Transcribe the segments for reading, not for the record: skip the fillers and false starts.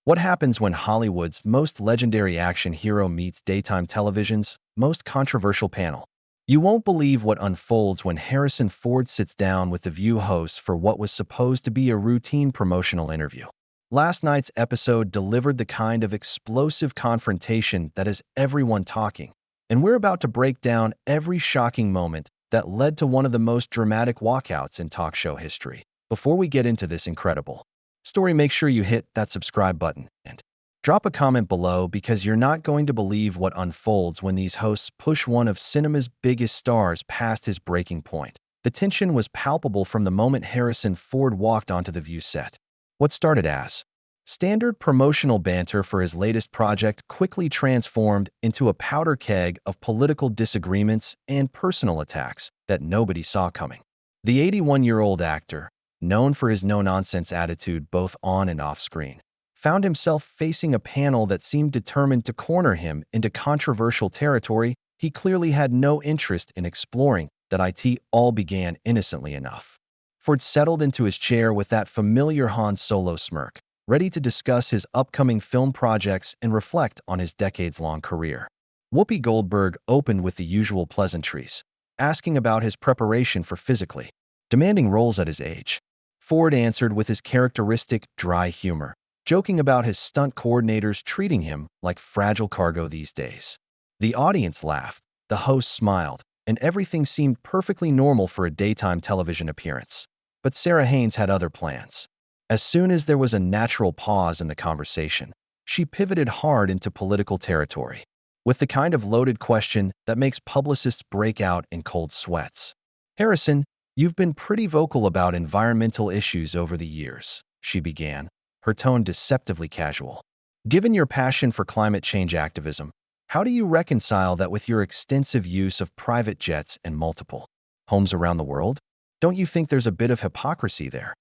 What happens when Hollywood's most legendary action hero meets daytime television's most controversial panel? You won't believe what unfolds when Harrison Ford sits down with the View hosts for what was supposed to be a routine promotional interview. Last night's episode delivered the kind of explosive confrontation that has everyone talking, and we're about to break down every shocking moment that led to one of the most dramatic walkouts in talk show history. Before we get into this incredible story, make sure you hit that subscribe button and drop a comment below because you're not going to believe what unfolds when these hosts push one of cinema's biggest stars past his breaking point. The tension was palpable from the moment Harrison Ford walked onto the View set. What started as standard promotional banter for his latest project quickly transformed into a powder keg of political disagreements and personal attacks that nobody saw coming. The 81-year-old actor, known for his no-nonsense attitude both on and off screen, found himself facing a panel that seemed determined to corner him into controversial territory he clearly had no interest in exploring. That it all began innocently enough. Ford settled into his chair with that familiar Han Solo smirk, ready to discuss his upcoming film projects and reflect on his decades-long career. Whoopi Goldberg opened with the usual pleasantries, asking about his preparation for physically demanding roles at his age. Ford answered with his characteristic dry humor, joking about his stunt coordinators treating him like fragile cargo these days. The audience laughed, the host smiled, and everything seemed perfectly normal for a daytime television appearance. But Sarah Haynes had other plans. As soon as there was a natural pause in the conversation, she pivoted hard into political territory, with the kind of loaded question that makes publicists break out in cold sweats. "Harrison, you've been pretty vocal about environmental issues over the years," she began, her tone deceptively casual. "Given your passion for climate change activism, how do you reconcile that with your extensive use of private jets and multiple homes around the world? Don't you think there's a bit of hypocrisy there?"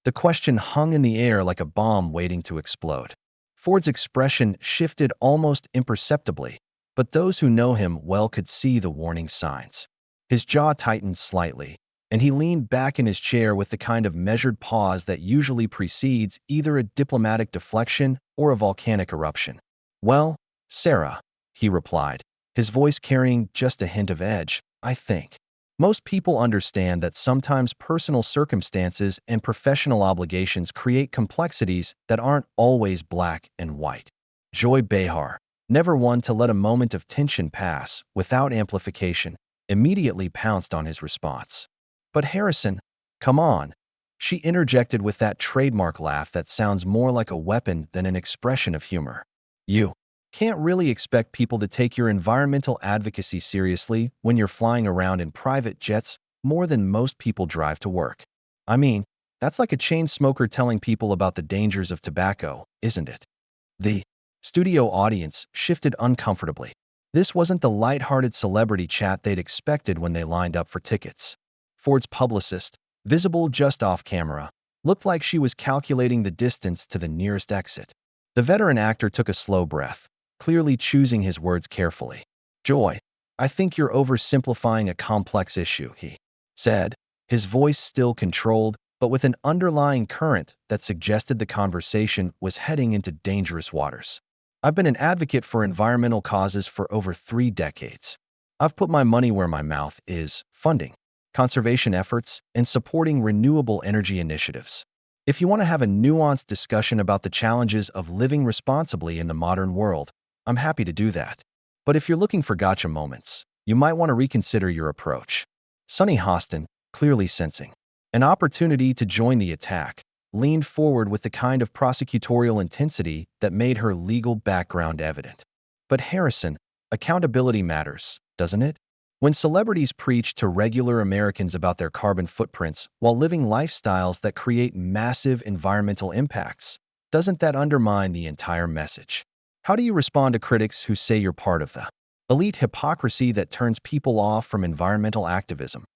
The question hung in the air like a bomb waiting to explode. Ford's expression shifted almost imperceptibly, but those who know him well could see the warning signs. His jaw tightened slightly, and he leaned back in his chair with the kind of measured pause that usually precedes either a diplomatic deflection or a volcanic eruption. "Well, Sarah," he replied, his voice carrying just a hint of edge, "I think most people understand that sometimes personal circumstances and professional obligations create complexities that aren't always black and white." Joy Behar, never one to let a moment of tension pass without amplification, immediately pounced on his response. "But Harrison, come on," she interjected with that trademark laugh that sounds more like a weapon than an expression of humor. "You can't really expect people to take your environmental advocacy seriously when you're flying around in private jets more than most people drive to work. I mean, that's like a chain smoker telling people about the dangers of tobacco, isn't it?" The studio audience shifted uncomfortably. This wasn't the light-hearted celebrity chat they'd expected when they lined up for tickets. Ford's publicist, visible just off camera, looked like she was calculating the distance to the nearest exit. The veteran actor took a slow breath, clearly choosing his words carefully. "Joy, I think you're oversimplifying a complex issue," he said, his voice still controlled, but with an underlying current that suggested the conversation was heading into dangerous waters. "I've been an advocate for environmental causes for over 3 decades. I've put my money where my mouth is, funding conservation efforts and supporting renewable energy initiatives. If you want to have a nuanced discussion about the challenges of living responsibly in the modern world, I'm happy to do that. But if you're looking for gotcha moments, you might want to reconsider your approach." Sunny Hostin, clearly sensing an opportunity to join the attack, leaned forward with the kind of prosecutorial intensity that made her legal background evident. "But Harrison, accountability matters, doesn't it? When celebrities preach to regular Americans about their carbon footprints while living lifestyles that create massive environmental impacts, doesn't that undermine the entire message? How do you respond to critics who say you're part of the elite hypocrisy that turns people off from environmental activism?"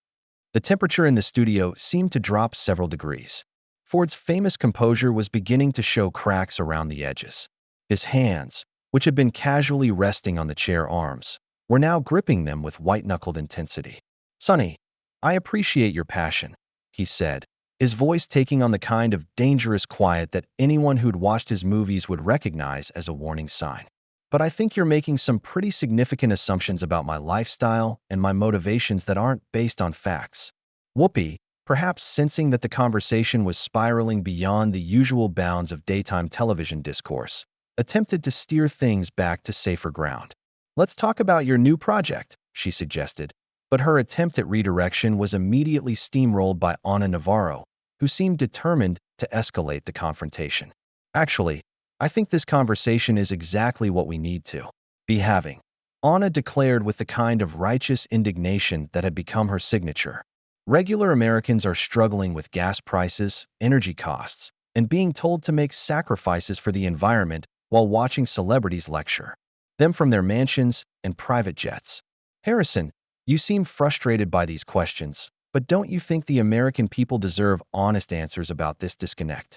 The temperature in the studio seemed to drop several degrees. Ford's famous composure was beginning to show cracks around the edges. His hands, which had been casually resting on the chair arms, were now gripping them with white-knuckled intensity. "Sonny, I appreciate your passion," he said, his voice taking on the kind of dangerous quiet that anyone who'd watched his movies would recognize as a warning sign. But I think you're making some pretty significant assumptions about my lifestyle and my motivations that aren't based on facts. Whoopi, perhaps sensing that the conversation was spiraling beyond the usual bounds of daytime television discourse, attempted to steer things back to safer ground. Let's talk about your new project, she suggested, but her attempt at redirection was immediately steamrolled by Ana Navarro, who seemed determined to escalate the confrontation. Actually, I think this conversation is exactly what we need to be having, Ana declared with the kind of righteous indignation that had become her signature. Regular Americans are struggling with gas prices, energy costs, and being told to make sacrifices for the environment while watching celebrities lecture them from their mansions and private jets. Harrison, you seem frustrated by these questions, but don't you think the American people deserve honest answers about this disconnect?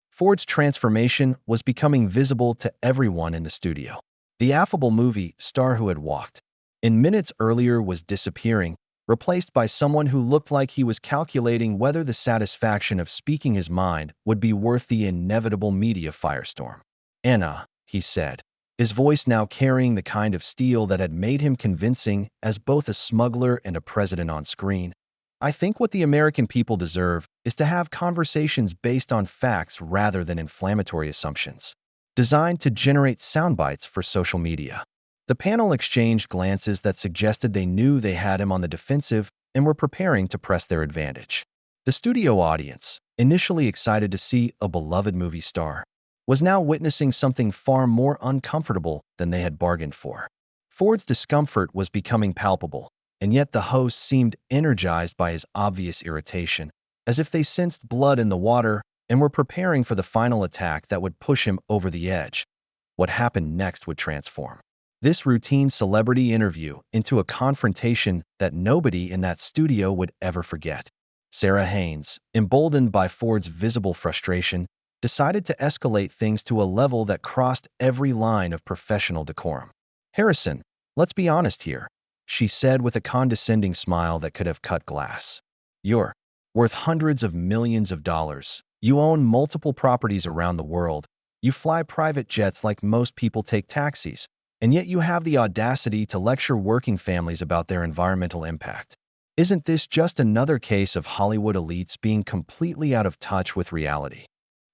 Ford's transformation was becoming visible to everyone in the studio. The affable movie star who had walked in minutes earlier was disappearing, replaced by someone who looked like he was calculating whether the satisfaction of speaking his mind would be worth the inevitable media firestorm. Anna, he said, his voice now carrying the kind of steel that had made him convincing as both a smuggler and a president on screen. I think what the American people deserve is to have conversations based on facts rather than inflammatory assumptions, designed to generate sound bites for social media. The panel exchanged glances that suggested they knew they had him on the defensive and were preparing to press their advantage. The studio audience, initially excited to see a beloved movie star, was now witnessing something far more uncomfortable than they had bargained for. Ford's discomfort was becoming palpable, and yet the host seemed energized by his obvious irritation, as if they sensed blood in the water and were preparing for the final attack that would push him over the edge. What happened next would transform this routine celebrity interview into a confrontation that nobody in that studio would ever forget. Sarah Haynes, emboldened by Ford's visible frustration, decided to escalate things to a level that crossed every line of professional decorum. Harrison, let's be honest here, she said with a condescending smile that could have cut glass. You're worth hundreds of millions of dollars. You own multiple properties around the world. You fly private jets like most people take taxis, and yet you have the audacity to lecture working families about their environmental impact. Isn't this just another case of Hollywood elites being completely out of touch with reality?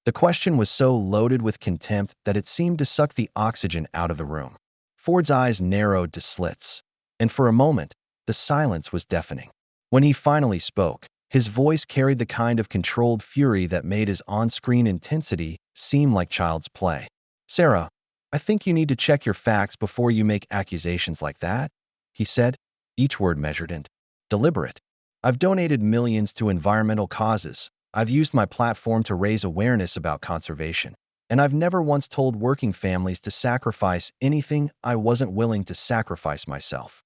The question was so loaded with contempt that it seemed to suck the oxygen out of the room. Ford's eyes narrowed to slits, and for a moment, the silence was deafening. When he finally spoke, his voice carried the kind of controlled fury that made his on-screen intensity seem like child's play. Sarah, I think you need to check your facts before you make accusations like that, he said, each word measured and deliberate. I've donated millions to environmental causes. I've used my platform to raise awareness about conservation, and I've never once told working families to sacrifice anything I wasn't willing to sacrifice myself.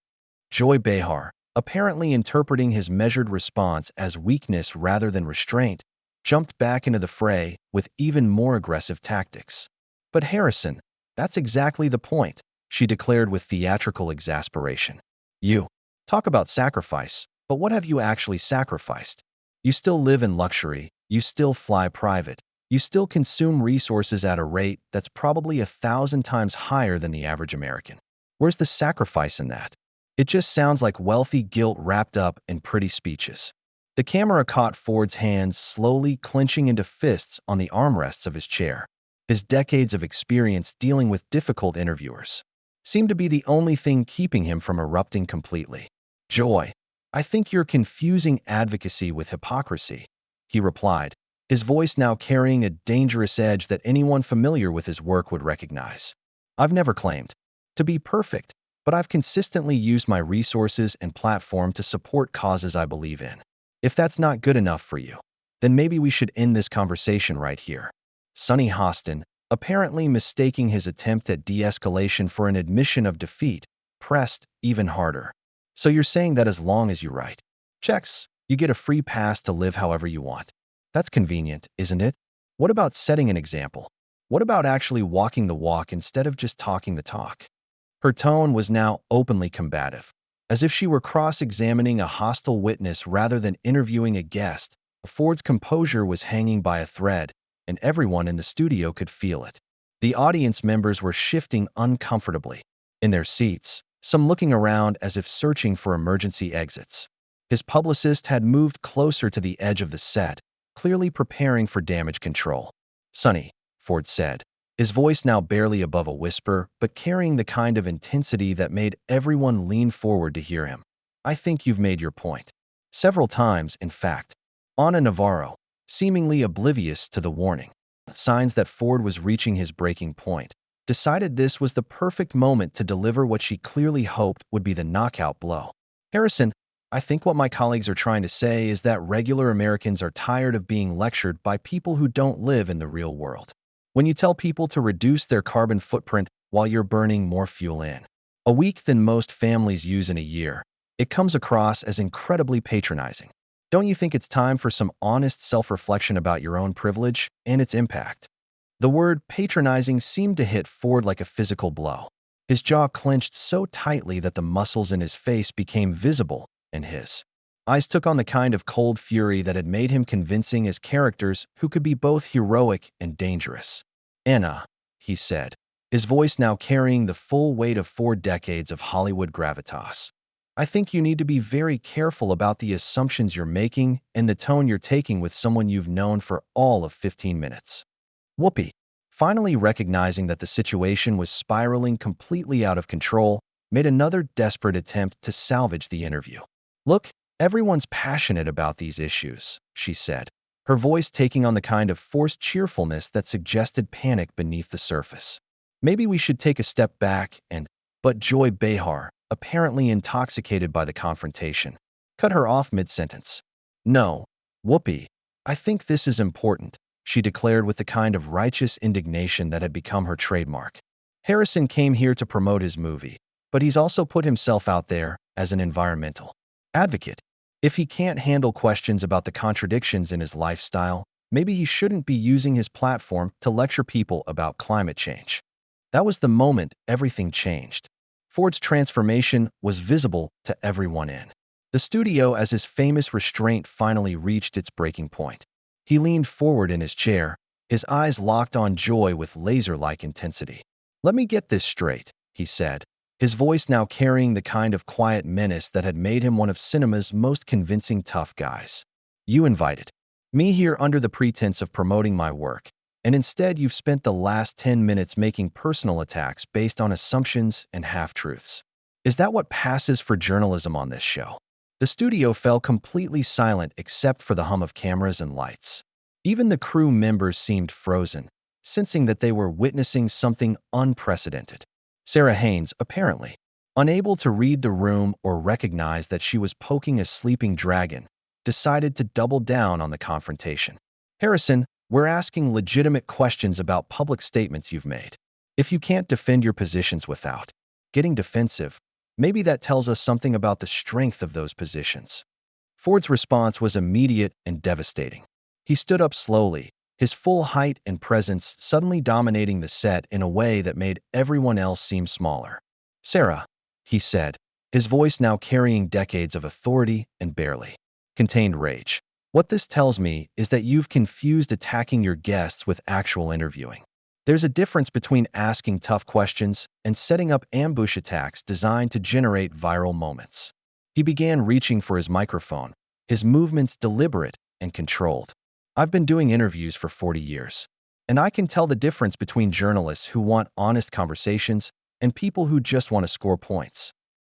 Joy Behar, apparently interpreting his measured response as weakness rather than restraint, jumped back into the fray with even more aggressive tactics. But Harrison, that's exactly the point, she declared with theatrical exasperation. You talk about sacrifice, but what have you actually sacrificed? You still live in luxury, you still fly private, you still consume resources at a rate that's probably 1,000 times higher than the average American. Where's the sacrifice in that? It just sounds like wealthy guilt wrapped up in pretty speeches. The camera caught Ford's hands slowly clenching into fists on the armrests of his chair. His decades of experience dealing with difficult interviewers seemed to be the only thing keeping him from erupting completely. Joy, I think you're confusing advocacy with hypocrisy, he replied, his voice now carrying a dangerous edge that anyone familiar with his work would recognize. I've never claimed to be perfect, but I've consistently used my resources and platform to support causes I believe in. If that's not good enough for you, then maybe we should end this conversation right here. Sonny Hostin, apparently mistaking his attempt at de-escalation for an admission of defeat, pressed even harder. So you're saying that as long as you write checks, you get a free pass to live however you want. That's convenient, isn't it? What about setting an example? What about actually walking the walk instead of just talking the talk? Her tone was now openly combative, as if she were cross-examining a hostile witness rather than interviewing a guest Ford's composure was hanging by a thread, and everyone in the studio could feel it. The audience members were shifting uncomfortably in their seats, some looking around as if searching for emergency exits. His publicist had moved closer to the edge of the set, clearly preparing for damage control. "Sonny," Ford said, his voice now barely above a whisper, but carrying the kind of intensity that made everyone lean forward to hear him. "I think you've made your point." Several times, in fact. Ana Navarro, seemingly oblivious to the warning signs that Ford was reaching his breaking point, decided this was the perfect moment to deliver what she clearly hoped would be the knockout blow. "Harrison, I think what my colleagues are trying to say is that regular Americans are tired of being lectured by people who don't live in the real world. When you tell people to reduce their carbon footprint while you're burning more fuel in a week than most families use in a year, it comes across as incredibly patronizing. Don't you think it's time for some honest self-reflection about your own privilege and its impact?" The word patronizing seemed to hit Ford like a physical blow. His jaw clenched so tightly that the muscles in his face became visible, and his eyes took on the kind of cold fury that had made him convincing as characters who could be both heroic and dangerous. "Anna," he said, his voice now carrying the full weight of 4 decades of Hollywood gravitas. "I think you need to be very careful about the assumptions you're making and the tone you're taking with someone you've known for all of 15 minutes. Whoopi, finally recognizing that the situation was spiraling completely out of control, made another desperate attempt to salvage the interview. "Look, everyone's passionate about these issues," she said, her voice taking on the kind of forced cheerfulness that suggested panic beneath the surface. "Maybe we should take a step back and—" But Joy Behar, apparently intoxicated by the confrontation, cut her off mid-sentence. "No, Whoopi, I think this is important," she declared with the kind of righteous indignation that had become her trademark. "Harrison came here to promote his movie, but he's also put himself out there as an environmental advocate. If he can't handle questions about the contradictions in his lifestyle, maybe he shouldn't be using his platform to lecture people about climate change." That was the moment everything changed. Ford's transformation was visible to everyone in the studio as his famous restraint finally reached its breaking point. He leaned forward in his chair, his eyes locked on Joy with laser-like intensity. "Let me get this straight," he said, his voice now carrying the kind of quiet menace that had made him one of cinema's most convincing tough guys. "You invited me here under the pretense of promoting my work, and instead you've spent the last 10 minutes making personal attacks based on assumptions and half-truths. Is that what passes for journalism on this show?" The studio fell completely silent except for the hum of cameras and lights. Even the crew members seemed frozen, sensing that they were witnessing something unprecedented. Sarah Haynes, apparently unable to read the room or recognize that she was poking a sleeping dragon, decided to double down on the confrontation. "Harrison, we're asking legitimate questions about public statements you've made. If you can't defend your positions without getting defensive, maybe that tells us something about the strength of those positions." Ford's response was immediate and devastating. He stood up slowly, his full height and presence suddenly dominating the set in a way that made everyone else seem smaller. "Sarah," he said, his voice now carrying decades of authority and barely contained rage. "What this tells me is that you've confused attacking your guests with actual interviewing. There's a difference between asking tough questions and setting up ambush attacks designed to generate viral moments." He began reaching for his microphone, his movements deliberate and controlled. "I've been doing interviews for 40 years, and I can tell the difference between journalists who want honest conversations and people who just want to score points."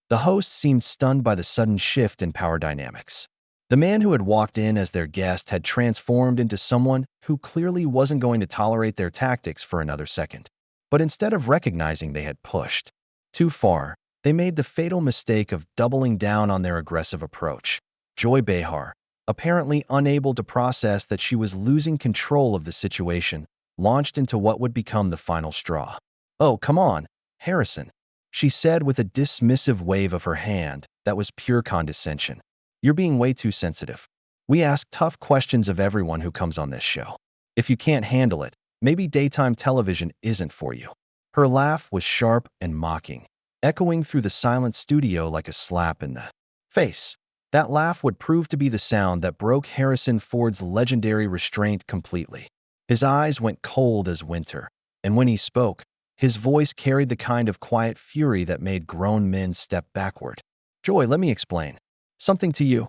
The host seemed stunned by the sudden shift in power dynamics. The man who had walked in as their guest had transformed into someone who clearly wasn't going to tolerate their tactics for another second. But instead of recognizing they had pushed too far, they made the fatal mistake of doubling down on their aggressive approach. Joy Behar, apparently unable to process that she was losing control of the situation, launched into what would become the final straw. "Oh, come on, Harrison," she said with a dismissive wave of her hand that was pure condescension. "You're being way too sensitive. We ask tough questions of everyone who comes on this show. If you can't handle it, maybe daytime television isn't for you." Her laugh was sharp and mocking, echoing through the silent studio like a slap in the face. That laugh would prove to be the sound that broke Harrison Ford's legendary restraint completely. His eyes went cold as winter, and when he spoke, his voice carried the kind of quiet fury that made grown men step backward. "Joy, let me explain something to you,"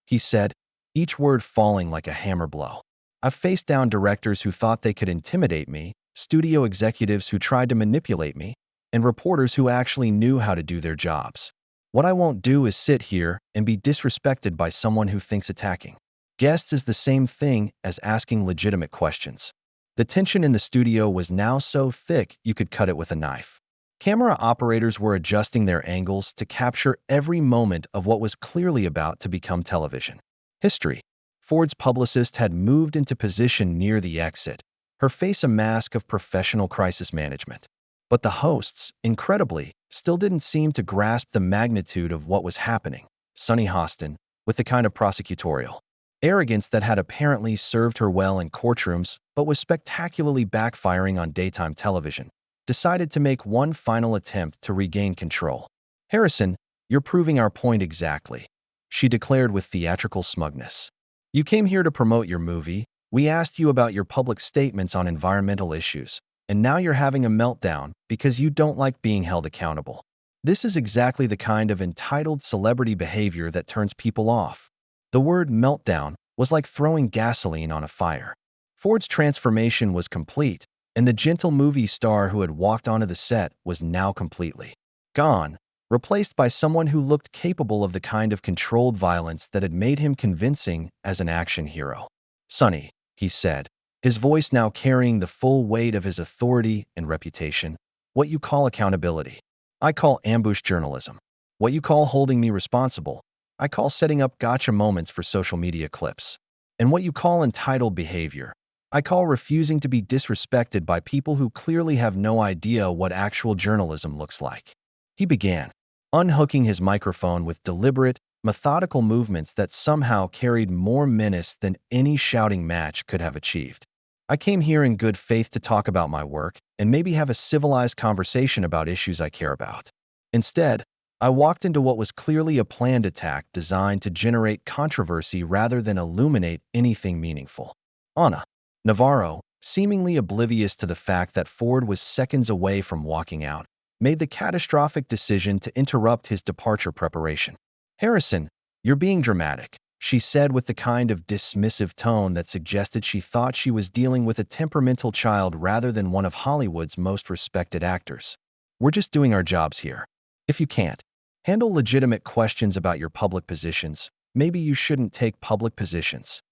he said, each word falling like a hammer blow. "I've faced down directors who thought they could intimidate me, studio executives who tried to manipulate me, and reporters who actually knew how to do their jobs. What I won't do is sit here and be disrespected by someone who thinks attacking guests is the same thing as asking legitimate questions." The tension in the studio was now so thick you could cut it with a knife. Camera operators were adjusting their angles to capture every moment of what was clearly about to become television history. Ford's publicist had moved into position near the exit, her face a mask of professional crisis management. But the hosts, incredibly, still didn't seem to grasp the magnitude of what was happening. Sunny Hostin, with the kind of prosecutorial arrogance that had apparently served her well in courtrooms but was spectacularly backfiring on daytime television, decided to make one final attempt to regain control. "Harrison, you're proving our point exactly," she declared with theatrical smugness. "You came here to promote your movie, we asked you about your public statements on environmental issues, and now you're having a meltdown because you don't like being held accountable. This is exactly the kind of entitled celebrity behavior that turns people off." The word meltdown was like throwing gasoline on a fire. Ford's transformation was complete, and the gentle movie star who had walked onto the set was now completely gone, replaced by someone who looked capable of the kind of controlled violence that had made him convincing as an action hero. "Sonny," he said, his voice now carrying the full weight of his authority and reputation, "what you call accountability, I call ambush journalism. What you call holding me responsible, I call setting up gotcha moments for social media clips. And what you call entitled behavior, I call refusing to be disrespected by people who clearly have no idea what actual journalism looks like." He began, unhooking his microphone with deliberate, methodical movements that somehow carried more menace than any shouting match could have achieved. "I came here in good faith to talk about my work and maybe have a civilized conversation about issues I care about. Instead, I walked into what was clearly a planned attack designed to generate controversy rather than illuminate anything meaningful." Ana Navarro, seemingly oblivious to the fact that Ford was seconds away from walking out, made the catastrophic decision to interrupt his departure preparation. "Harrison, you're being dramatic," she said with the kind of dismissive tone that suggested she thought she was dealing with a temperamental child rather than one of Hollywood's most respected actors. "We're just doing our jobs here. If you can't handle legitimate questions about your public positions, maybe you shouldn't take public positions."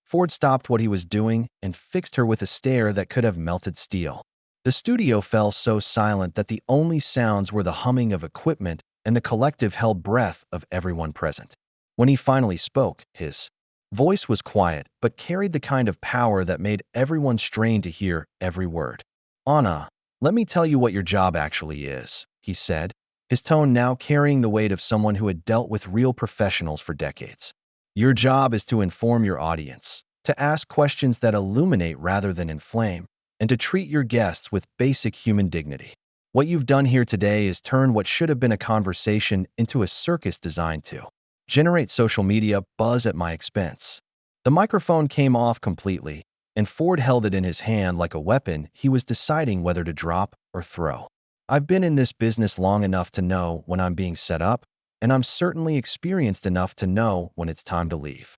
Ford stopped what he was doing and fixed her with a stare that could have melted steel. The studio fell so silent that the only sounds were the humming of equipment and the collective held breath of everyone present. When he finally spoke, his voice was quiet but carried the kind of power that made everyone strain to hear every word. "Ana, let me tell you what your job actually is," he said, his tone now carrying the weight of someone who had dealt with real professionals for decades. "Your job is to inform your audience, to ask questions that illuminate rather than inflame, and to treat your guests with basic human dignity. What you've done here today is turn what should have been a conversation into a circus designed to generate social media buzz at my expense." The microphone came off completely, and Ford held it in his hand like a weapon he was deciding whether to drop or throw. "I've been in this business long enough to know when I'm being set up, and I'm certainly experienced enough to know when it's time to leave."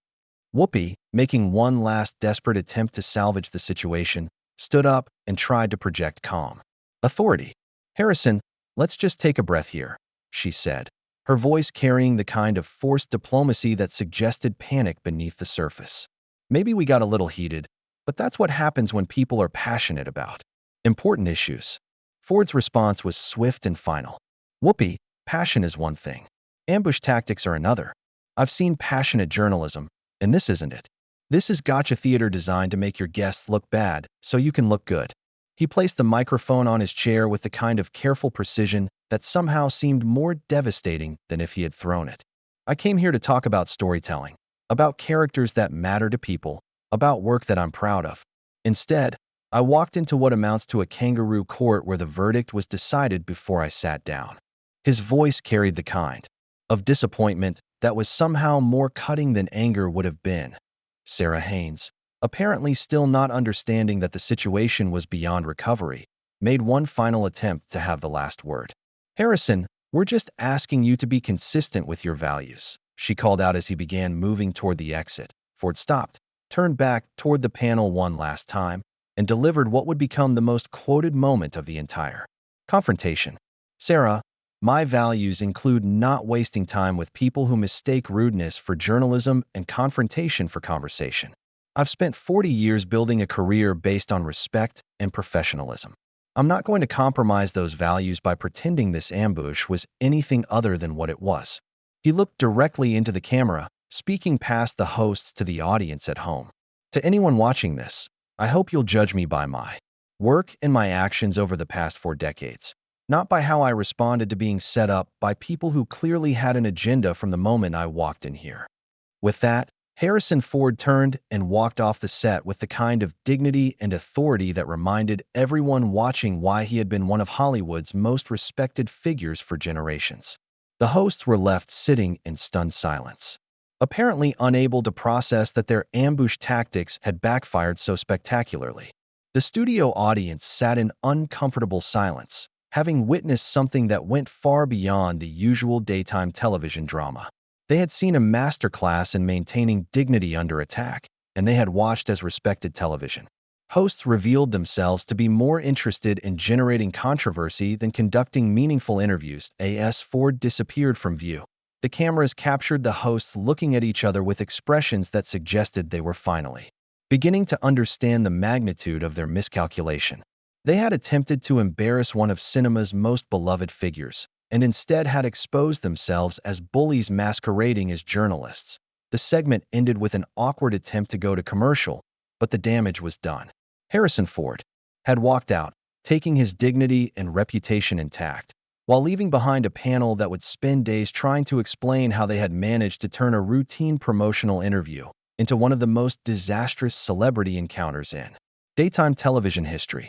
Whoopi, making one last desperate attempt to salvage the situation, stood up and tried to project calm authority. "Harrison, let's just take a breath here," she said, her voice carrying the kind of forced diplomacy that suggested panic beneath the surface. "Maybe we got a little heated, but that's what happens when people are passionate about important issues." Ford's response was swift and final. "Whoopi, passion is one thing. Ambush tactics are another. I've seen passionate journalism, and this isn't it. This is gotcha theater designed to make your guests look bad so you can look good." He placed the microphone on his chair with the kind of careful precision that somehow seemed more devastating than if he had thrown it. "I came here to talk about storytelling, about characters that matter to people, about work that I'm proud of. Instead, I walked into what amounts to a kangaroo court where the verdict was decided before I sat down." His voice carried the kind of disappointment that was somehow more cutting than anger would have been. Sarah Haynes, apparently still not understanding that the situation was beyond recovery, made one final attempt to have the last word. "Harrison, we're just asking you to be consistent with your values," she called out as he began moving toward the exit. Ford stopped, turned back toward the panel one last time, and delivered what would become the most quoted moment of the entire confrontation. "Sarah, my values include not wasting time with people who mistake rudeness for journalism and confrontation for conversation. I've spent 40 years building a career based on respect and professionalism. I'm not going to compromise those values by pretending this ambush was anything other than what it was." He looked directly into the camera, speaking past the hosts to the audience at home. "To anyone watching this, I hope you'll judge me by my work and my actions over the past 4 decades, not by how I responded to being set up by people who clearly had an agenda from the moment I walked in here." With that, Harrison Ford turned and walked off the set with the kind of dignity and authority that reminded everyone watching why he had been one of Hollywood's most respected figures for generations. The hosts were left sitting in stunned silence, apparently unable to process that their ambush tactics had backfired so spectacularly. The studio audience sat in uncomfortable silence, having witnessed something that went far beyond the usual daytime television drama. They had seen a masterclass in maintaining dignity under attack, and they had watched as respected television hosts revealed themselves to be more interested in generating controversy than conducting meaningful interviews. As Ford disappeared from view, the cameras captured the hosts looking at each other with expressions that suggested they were finally beginning to understand the magnitude of their miscalculation. They had attempted to embarrass one of cinema's most beloved figures, and instead had exposed themselves as bullies masquerading as journalists. The segment ended with an awkward attempt to go to commercial, but the damage was done. Harrison Ford had walked out, taking his dignity and reputation intact, while leaving behind a panel that would spend days trying to explain how they had managed to turn a routine promotional interview into one of the most disastrous celebrity encounters in daytime television history.